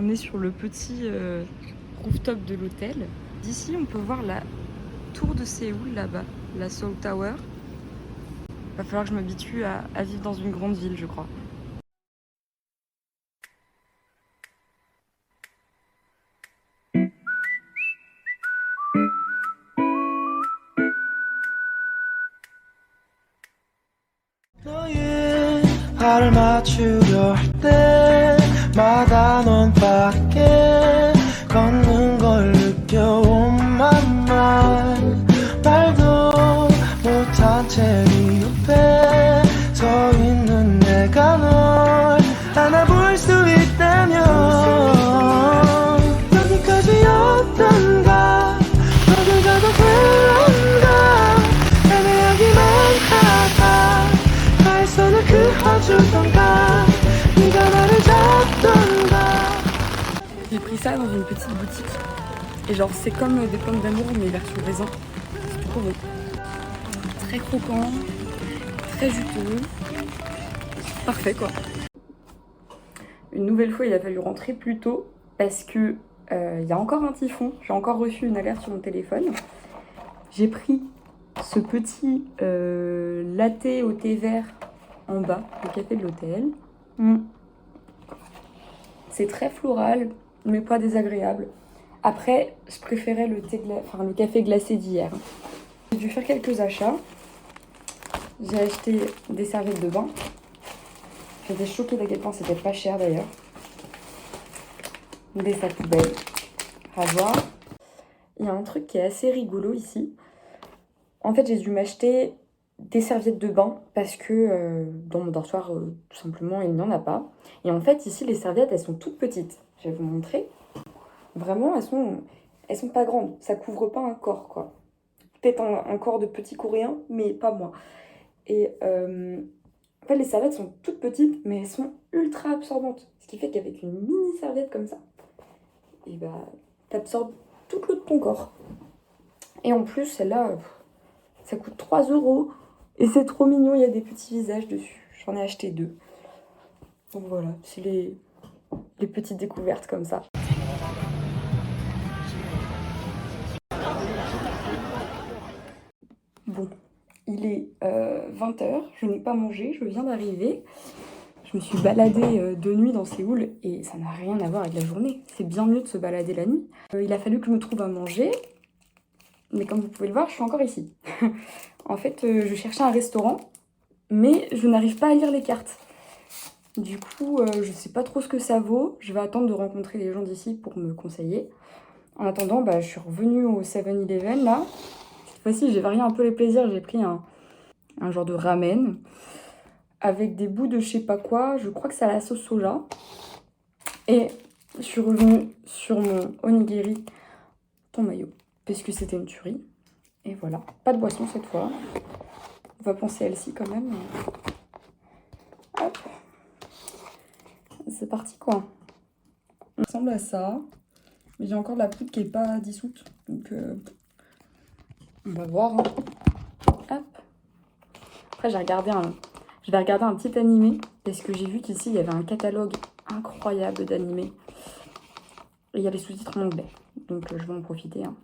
On est sur le petit rooftop de l'hôtel. D'ici, on peut voir la tour de Séoul là-bas, la Seoul Tower. Va falloir que je m'habitue à vivre dans une grande ville, je crois. 발을 맞추려 할 때마다 넌 밖에 걷는 걸 느껴 On my mind 말도 못한 채 네 옆에 서 있는 내가 널 안아볼 수 있다면 여기까지였던가 어딜 가도 그런가 애매하기만 하다 나의 손을 그어주던가 네가 나를 잡던가. J'ai pris ça dans une petite boutique. Et genre, c'est comme des pommes d'amour, mais version raisin. C'est trop bon. Très croquant, très juteux. Parfait, quoi. Une nouvelle fois, il a fallu rentrer plus tôt parce que y a encore un typhon. J'ai encore reçu une alerte sur mon téléphone. J'ai pris ce petit latte au thé vert en bas, le café de l'hôtel. C'est très floral, mais pas désagréable. Après, je préférais le café glacé d'hier. J'ai dû faire quelques achats. J'ai acheté des serviettes de bain. J'étais choquée d'à quel point c'était pas cher d'ailleurs. Des sacs poubelles. À voir. Il y a un truc qui est assez rigolo ici. En fait, j'ai dû m'acheter des serviettes de bain parce que dans mon dortoir, tout simplement, il n'y en a pas. Et en fait, ici, les serviettes, elles sont toutes petites. Je vais vous montrer. Vraiment, elles sont pas grandes. Ça couvre pas un corps, quoi. Peut-être un corps de petit coréen, mais pas moi. Et en fait, les serviettes sont toutes petites, mais elles sont ultra absorbantes. Ce qui fait qu'avec une mini serviette comme ça, et bah, t'absorbes toute l'eau de ton corps. Et en plus, celle-là, ça coûte 3 €. Et c'est trop mignon, il y a des petits visages dessus. J'en ai acheté 2. Donc voilà, c'est les petites découvertes comme ça. Bon, il est 20 h, je n'ai pas mangé, je viens d'arriver. Je me suis baladée de nuit dans Séoul et ça n'a rien à voir avec la journée. C'est bien mieux de se balader la nuit. Il a fallu que je me trouve à manger, mais comme vous pouvez le voir, je suis encore ici. En fait, je cherchais un restaurant, mais je n'arrive pas à lire les cartes. Du coup, je sais pas trop ce que ça vaut. Je vais attendre de rencontrer les gens d'ici pour me conseiller. En attendant, je suis revenue au 7-Eleven là. Cette fois-ci, j'ai varié un peu les plaisirs. J'ai pris un genre de ramen avec des bouts de je sais pas quoi. Je crois que c'est à la sauce soja. Et je suis revenue sur mon onigiri ton maillot parce que c'était une tuerie. Et voilà, pas de boisson cette fois. On va penser à Elsie quand même. Hop. C'est parti quoi. Ça ressemble à ça. Mais j'ai encore de la poudre qui est pas dissoute. Donc on va voir. Hein. Hop. Après je vais regarder un petit animé. Parce que j'ai vu qu'ici il y avait un catalogue incroyable d'animés. Et il y a les sous-titres en anglais. Donc je vais en profiter. Hein.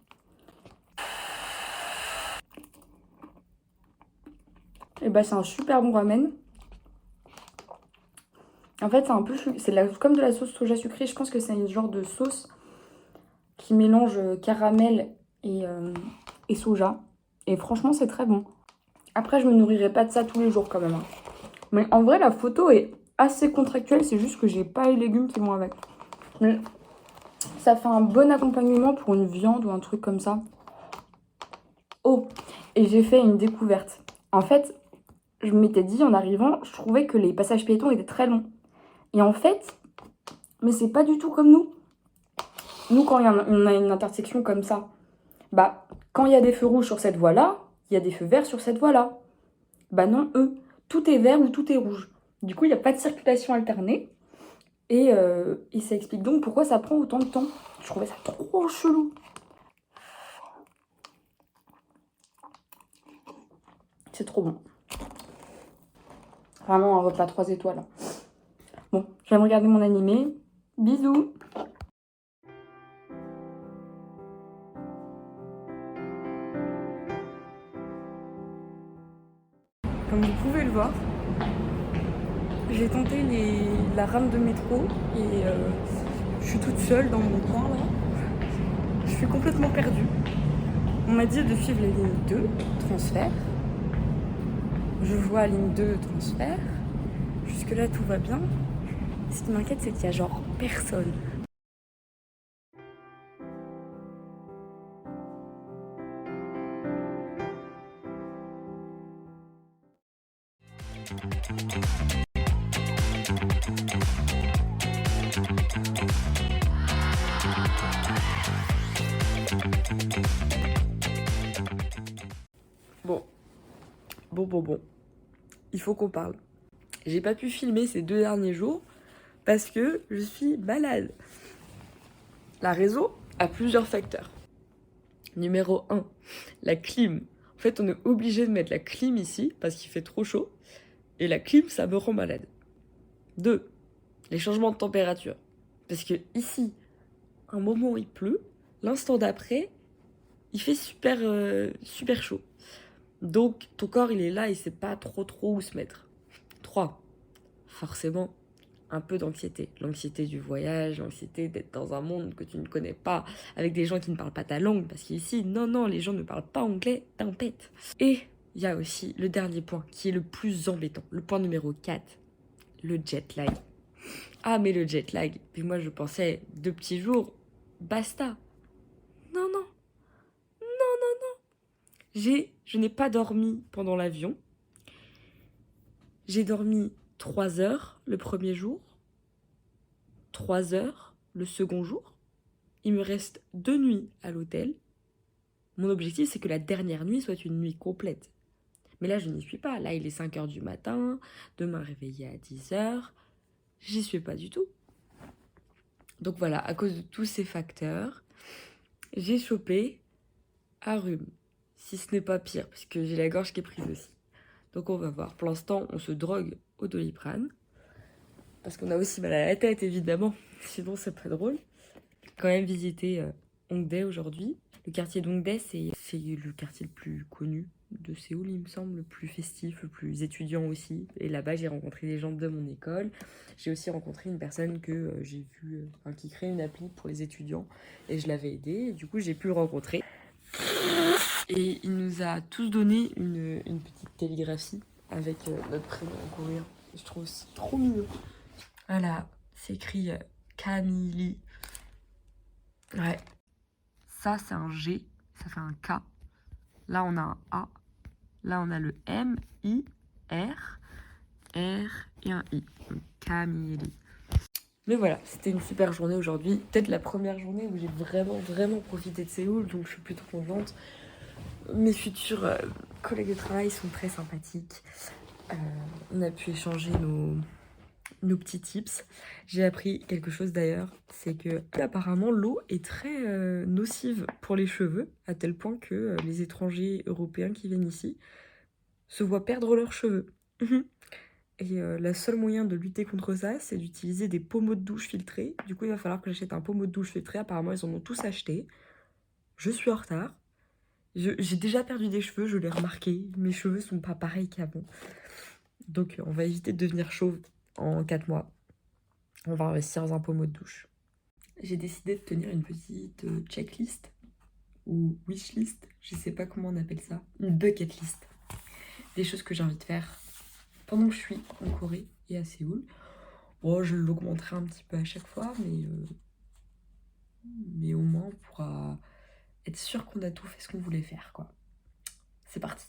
Et c'est un super bon ramen. En fait, c'est un peu comme de la sauce soja sucrée. Je pense que c'est une genre de sauce qui mélange caramel et soja. Et franchement, c'est très bon. Après, je me nourrirai pas de ça tous les jours quand même. Hein. Mais en vrai, la photo est assez contractuelle. C'est juste que j'ai pas les légumes qui vont avec. Mais ça fait un bon accompagnement pour une viande ou un truc comme ça. Oh, et j'ai fait une découverte. En fait, je m'étais dit en arrivant, je trouvais que les passages piétons étaient très longs. Et en fait, mais c'est pas du tout comme nous. Nous, quand on a une intersection comme ça, quand il y a des feux rouges sur cette voie-là, il y a des feux verts sur cette voie-là. Non, eux, tout est vert ou tout est rouge. Du coup, il n'y a pas de circulation alternée. Et ça explique donc pourquoi ça prend autant de temps. Je trouvais ça trop chelou. C'est trop bon. Vraiment un repas 3 étoiles. Bon, je vais me regarder mon animé. Bisous! voir. J'ai tenté la rame de métro et je suis toute seule dans mon coin là. Je suis complètement perdue. On m'a dit de suivre la ligne 2, transfert. Je vois ligne 2, transfert. Jusque là tout va bien. Ce qui m'inquiète c'est qu'il y a genre personne. Bon. Il faut qu'on parle. J'ai pas pu filmer ces 2 derniers jours parce que je suis malade. La raison a plusieurs facteurs. Numéro 1, la clim. En fait, on est obligé de mettre la clim ici parce qu'il fait trop chaud. Et la clim, ça me rend malade. 2, les changements de température. Parce que ici, un moment il pleut, l'instant d'après, il fait super chaud. Donc ton corps il est là, il sait pas trop où se mettre. 3, forcément, un peu d'anxiété. L'anxiété du voyage, l'anxiété d'être dans un monde que tu ne connais pas, avec des gens qui ne parlent pas ta langue, parce qu'ici, non, les gens ne parlent pas anglais, tempête. Et il y a aussi le dernier point, qui est le plus embêtant. Le point numéro 4, le jet lag. Ah mais le jet lag, puis moi je pensais 2 petits jours, basta. Non. Je n'ai pas dormi pendant l'avion. J'ai dormi 3 heures le premier jour, 3 heures le second jour. Il me reste 2 nuits à l'hôtel. Mon objectif, c'est que la dernière nuit soit une nuit complète. Mais là, je n'y suis pas. Là, il est 5 heures du matin. Demain, réveillé à 10 heures. J'y suis pas du tout. Donc voilà, à cause de tous ces facteurs, j'ai chopé un rhume. Si ce n'est pas pire, parce que j'ai la gorge qui est prise aussi. Donc on va voir. Pour l'instant, on se drogue au Doliprane. Parce qu'on a aussi mal à la tête, évidemment. Sinon, c'est pas drôle. J'ai quand même visité Hongdae aujourd'hui. Le quartier d'Hongdae, c'est le quartier le plus connu de Séoul, il me semble. Le plus festif, le plus étudiant aussi. Et là-bas, j'ai rencontré des gens de mon école. J'ai aussi rencontré une personne que j'ai vue, qui crée une appli pour les étudiants. Et je l'avais aidé. Et du coup, j'ai pu le rencontrer. Et il nous a tous donné une petite télégraphie avec notre prénom en coréen. Je trouve ça trop mignon. Voilà, c'est écrit Camille. Ouais. Ça, c'est un G, ça fait un K. Là, on a un A. Là, on a le M, I, R, R et un I. Donc, Camille. Mais voilà, c'était une super journée aujourd'hui. Peut-être la première journée où j'ai vraiment profité de Séoul, donc je suis plutôt contente. Mes futurs collègues de travail sont très sympathiques. On a pu échanger nos petits tips. J'ai appris quelque chose d'ailleurs, c'est que apparemment l'eau est très nocive pour les cheveux, à tel point que les étrangers européens qui viennent ici se voient perdre leurs cheveux. Et le seul moyen de lutter contre ça, c'est d'utiliser des pommeaux de douche filtrés. Du coup, il va falloir que j'achète un pommeau de douche filtré. Apparemment, ils en ont tous acheté. Je suis en retard. J'ai déjà perdu des cheveux, je l'ai remarqué. Mes cheveux sont pas pareils qu'avant. Donc, on va éviter de devenir chauve en 4 mois. On va investir dans un pommeau de douche. J'ai décidé de tenir une petite checklist ou wishlist, je sais pas comment on appelle ça, une bucket list. Des choses que j'ai envie de faire pendant que je suis en Corée et à Séoul. Bon, je l'augmenterai un petit peu à chaque fois, mais au moins on pourra être sûr qu'on a tout fait ce qu'on voulait faire, quoi. C'est parti.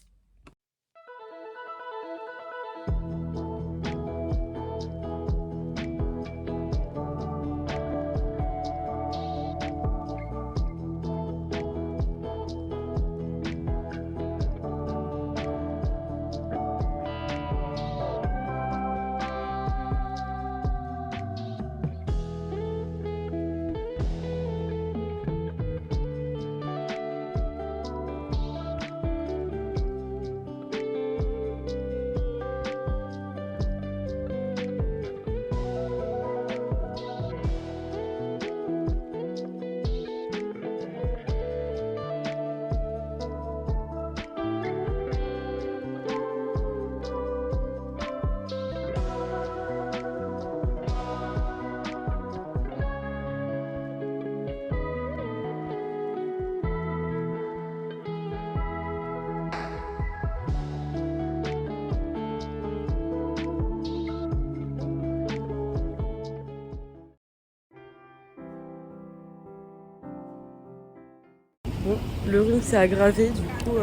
Bon, le rhume s'est aggravé, du coup,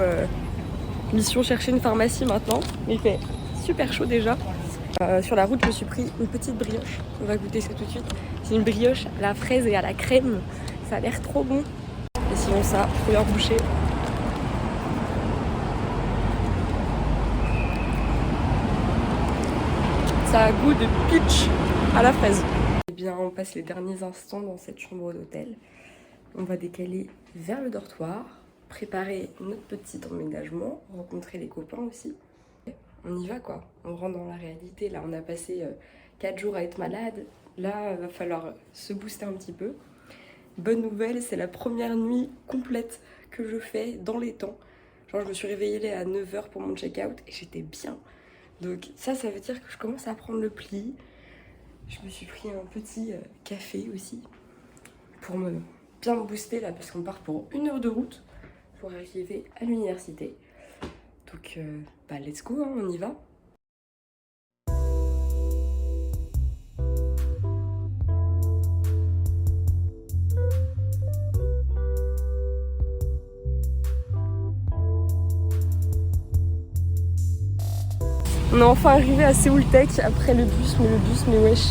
mission chercher une pharmacie maintenant. Mais il fait super chaud déjà. Sur la route, je me suis pris une petite brioche. On va goûter ça tout de suite. C'est une brioche à la fraise et à la crème. Ça a l'air trop bon. Et sinon ça, première bouchée. Ça a goût de peach à la fraise. Eh bien, on passe les derniers instants dans cette chambre d'hôtel. On va décaler vers le dortoir, préparer notre petit emménagement, rencontrer les copains aussi. On y va quoi, on rentre dans la réalité. Là, on a passé 4 jours à être malade. Là, il va falloir se booster un petit peu. Bonne nouvelle, c'est la première nuit complète que je fais dans les temps. Genre, je me suis réveillée à 9 h pour mon check-out et j'étais bien. Donc ça veut dire que je commence à prendre le pli. Je me suis pris un petit café aussi pour me bien me booster là parce qu'on part pour 1 heure de route pour arriver à l'université. Donc bah let's go, hein, on y va. On est enfin arrivé à Séoul Tech après le bus, mais wesh.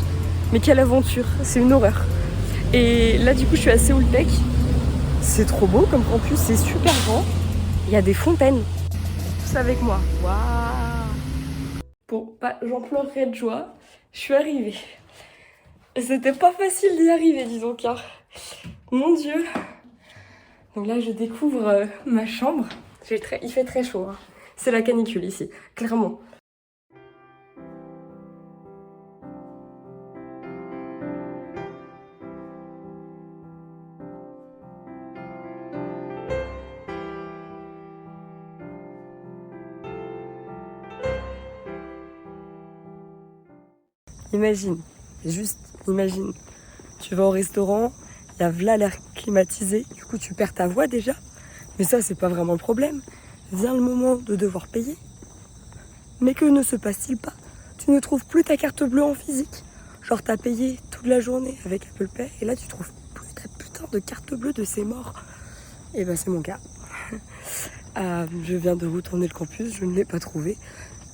Mais quelle aventure, c'est une horreur. Et là du coup je suis à Séoul Tech. C'est trop beau comme campus, c'est super grand. Il y a des fontaines. Tous avec moi. Waouh. Bon, bah j'en pleurerai de joie. Je suis arrivée. Et c'était pas facile d'y arriver, dis donc. Hein. Mon Dieu. Donc là je découvre ma chambre. Il fait très chaud. Hein. C'est la canicule ici, clairement. Imagine, juste imagine, tu vas au restaurant, il y a là l'air climatisé, du coup tu perds ta voix déjà, mais ça c'est pas vraiment le problème. Vient le moment de devoir payer, mais que ne se passe-t-il pas? Tu ne trouves plus ta carte bleue en physique, genre t'as payé toute la journée avec Apple Pay, et là tu trouves plus ta putain de carte bleue de ces morts. Et ben c'est mon cas. Je viens de retourner le campus, je ne l'ai pas trouvé.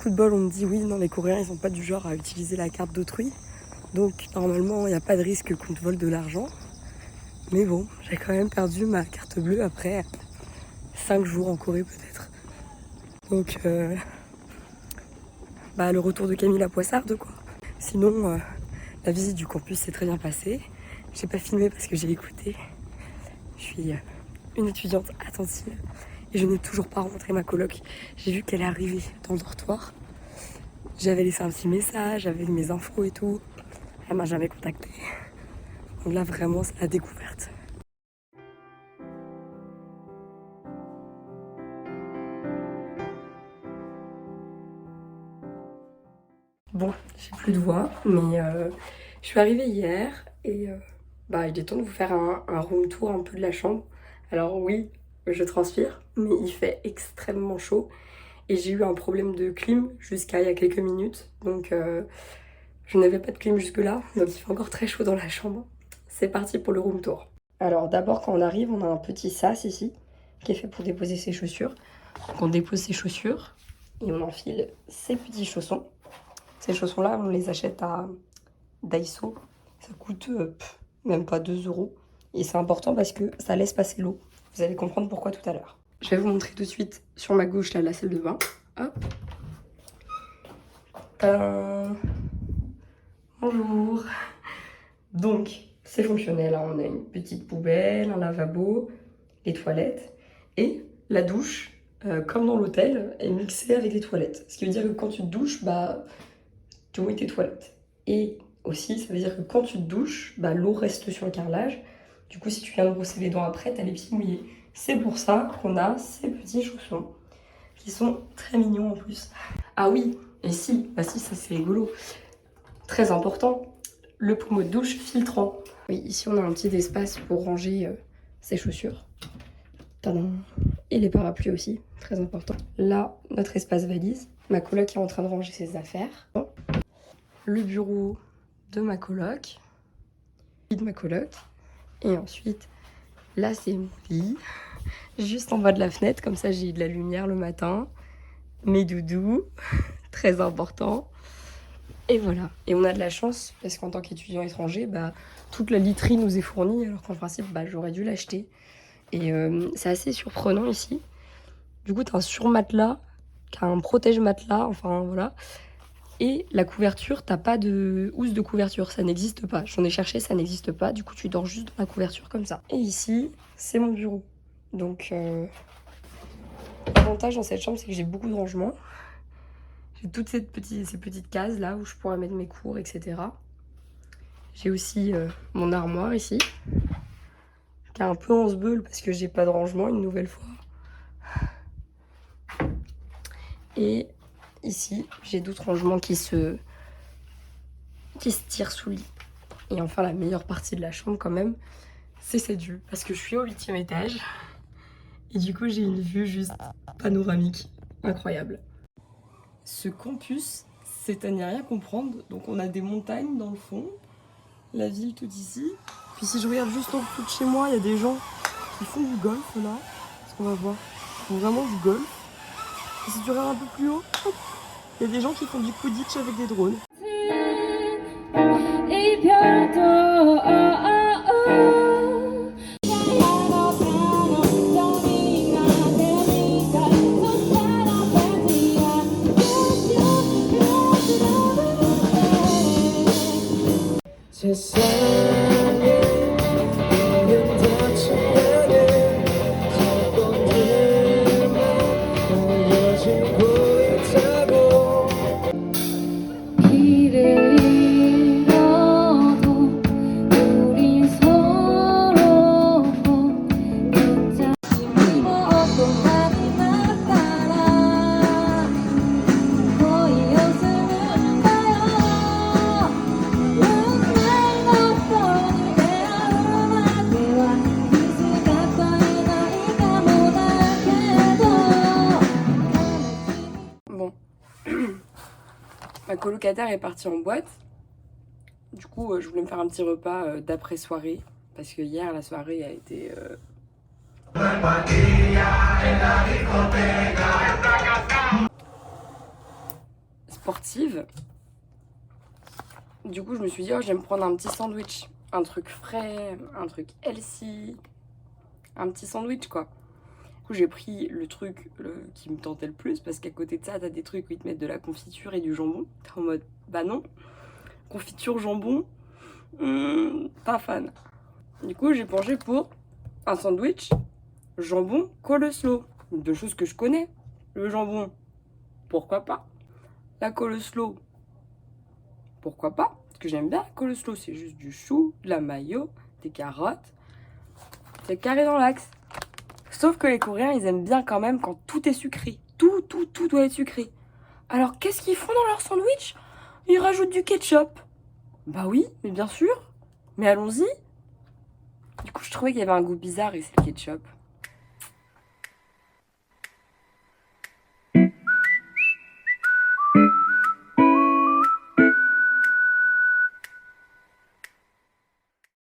Coup de bol, on me dit oui, non, les Coréens, ils sont pas du genre à utiliser la carte d'autrui. Donc, normalement, il n'y a pas de risque qu'on te vole de l'argent. Mais bon, j'ai quand même perdu ma carte bleue après 5 jours en Corée, peut-être. Donc, bah, le retour de Camille la Poissarde, quoi. Sinon, la visite du campus s'est très bien passée. J'ai pas filmé parce que j'ai écouté. Je suis une étudiante attentive. Et je n'ai toujours pas rencontré ma coloc. J'ai vu qu'elle est arrivée dans le dortoir. J'avais laissé un petit message, j'avais mes infos et tout. Elle m'a jamais contactée. Donc là, vraiment, c'est la découverte. Bon, j'ai plus de voix, mais je suis arrivée hier et bah, il est temps de vous faire un room tour un peu de la chambre. Alors oui, je transpire, mais il fait extrêmement chaud. Et j'ai eu un problème de clim jusqu'à il y a quelques minutes. Donc je n'avais pas de clim jusque là. Donc il fait encore très chaud dans la chambre. C'est parti pour le room tour. Alors d'abord quand on arrive, on a un petit sas ici qui est fait pour déposer ses chaussures. Donc on dépose ses chaussures et on enfile ses petits chaussons. Ces chaussons là, on les achète à Daiso. Ça coûte même pas 2 €. Et c'est important parce que ça laisse passer l'eau. Vous allez comprendre pourquoi tout à l'heure. Je vais vous montrer tout de suite sur ma gauche là, la salle de bain. Hop. Bonjour. Donc, c'est fonctionnel. Hein. On a une petite poubelle, un lavabo, les toilettes et la douche, comme dans l'hôtel, est mixée avec les toilettes. Ce qui veut dire que quand tu te douches, bah, tu mouilles tes toilettes. Et aussi, ça veut dire que quand tu te douches, bah, l'eau reste sur le carrelage. Du coup, si tu viens de brosser les dents après, t'as les pieds mouillés. C'est pour ça qu'on a ces petits chaussons qui sont très mignons en plus. Ah oui, et si, bah si, ça c'est rigolo. Très important, le pommeau de douche filtrant. Oui, ici on a un petit espace pour ranger ses chaussures. Tadam. Et les parapluies aussi, très important. Là, notre espace valise. Ma coloc est en train de ranger ses affaires. Le bureau de ma coloc. Et ensuite, là c'est mon lit. juste en bas de la fenêtre, comme ça j'ai de la lumière le matin. Mes doudous, très important. Et voilà. Et on a de la chance, parce qu'en tant qu'étudiant étranger, bah, toute la literie nous est fournie, alors qu'en principe, bah, j'aurais dû l'acheter. Et c'est assez surprenant ici. Du coup, t'as un surmatelas, qui a un protège-matelas, enfin voilà. Et la couverture, t'as pas de housse de couverture, ça n'existe pas. J'en ai cherché, ça n'existe pas. Du coup, tu dors juste dans la couverture comme ça. Et ici, c'est mon bureau. Donc, l'avantage dans cette chambre, c'est que j'ai beaucoup de rangement. J'ai toutes ces petites cases là où je pourrais mettre mes cours, etc. J'ai aussi mon armoire ici, qui est un peu en sbeul parce que j'ai pas de rangement une nouvelle fois. Et ici, j'ai d'autres rangements qui se tirent sous le lit. Et enfin, la meilleure partie de la chambre quand même, c'est cette vue. Parce que je suis au 8e étage. Et du coup, j'ai une vue juste panoramique. Incroyable. Ce campus, c'est à n'y rien comprendre. Donc on a des montagnes dans le fond, la ville tout ici. Puis si je regarde juste en dessous de chez moi, il y a des gens qui font du golf là. Ce qu'on va voir, ils font vraiment du golf. Et si tu regardes un peu plus haut, hop, il y a des gens qui font du Quidditch avec des drones. 세상에 아름답지 않은 사건들만 알려지고 있다고 길을 잃어도 우리 서로 붙잡지 못도 마지막 따라 거의 연습을 봐요 맨날 넌 대화와 미술 가까이 나이가 못하게도 Bon, ma colocataire est partie en boîte. Du coup, je voulais me faire un petit repas d'après-soirée. Parce que hier, la soirée a été sportive. Du coup, je me suis dit, oh, je vais me prendre un petit sandwich. Un truc frais, un truc healthy. Un petit sandwich, quoi. Du coup, j'ai pris le truc qui me tentait le plus. Parce qu'à côté de ça, t'as des trucs où ils te mettent de la confiture et du jambon. T'es en mode, bah non. Confiture, jambon, pas fan. Du coup, j'ai penché pour un sandwich, jambon, coleslaw. Deux choses que je connais. Le jambon, pourquoi pas. La coleslaw, pourquoi pas. Parce que j'aime bien la coleslaw, c'est juste du chou, de la mayo, des carottes. C'est carré dans l'axe. Sauf que les Coréens, ils aiment bien quand même quand tout est sucré. Tout doit être sucré. Alors, qu'est-ce qu'ils font dans leur sandwich? Ils rajoutent du ketchup. Bah oui, mais bien sûr. Mais allons-y. Du coup, je trouvais qu'il y avait un goût bizarre et c'est le ketchup.